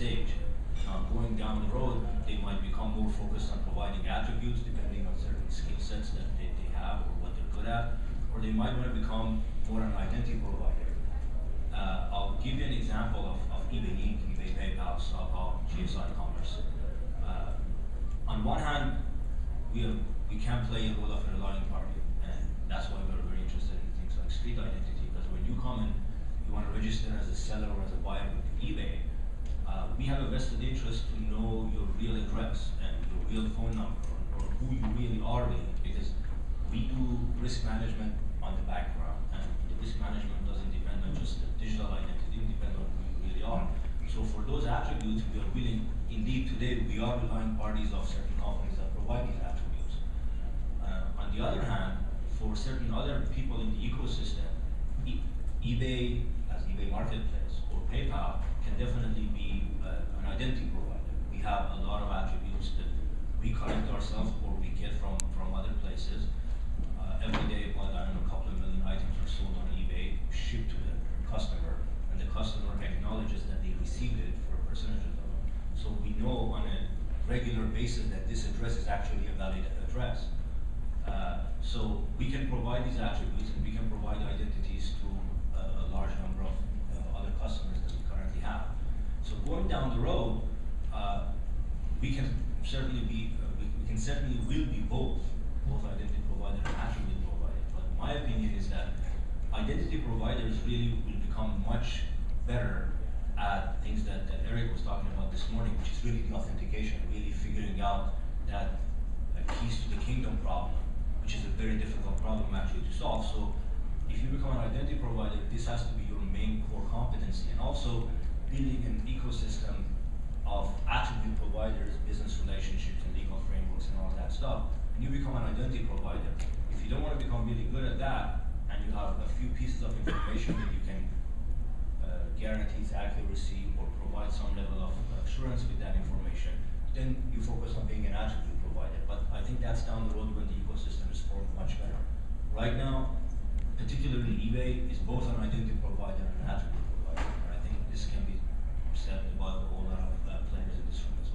stage. Going down the road, they might become more focused on providing attributes depending on certain skill sets that they have or what they're good at, or they might want to become more an identity provider. I'll give you an example of eBay Inc., eBay, PayPal, SoftBank, GSI Commerce. On one hand, we can play a role of a relying party, and that's why we're very interested in things like street identity, because when you come and you want to register as a seller or as a buyer with eBay, we have a vested interest to know your real address and your real phone number, or who you really are really, because we do risk management on the background, and the risk management doesn't depend on just the digital identity, it depends on who you really are. So for those attributes, we are willing, indeed today we are relying parties of certain companies that provide these attributes. On the other hand, for certain other people in the ecosystem, eBay as eBay Marketplace or PayPal can definitely be an identity provider. We have a lot of attributes that we collect ourselves or we get from other places. Every day, about, I don't know, a couple of million items are sold on eBay, shipped to the customer, and the customer acknowledges that they received it for a percentage of them. So we know on a regular basis that this address is actually a valid address. So we can provide these attributes and we can provide identities to a large number of other customers that we currently have. So going down the road, we can certainly will be both identity provider and attribute provider. But my opinion is that identity providers really will become much better at things that Eric was talking about this morning, which is really the authentication, really figuring out that keys to the kingdom problem, which is a very difficult problem actually to solve. So if you become an identity provider, this has to be your main core competency, and also building an ecosystem of attribute providers, business relationships, and legal frameworks, and all that stuff. And you become an identity provider. If you don't want to become really good at that, and you have a few pieces of information that you can guarantee its accuracy or provide some level of assurance with that information, then you focus on being an attribute provider. But I think that's down the road when the ecosystem is formed much better. Right now, particularly eBay is both an identity provider and an attribute provider. And I think this can be said about a whole lot of players in this room as well.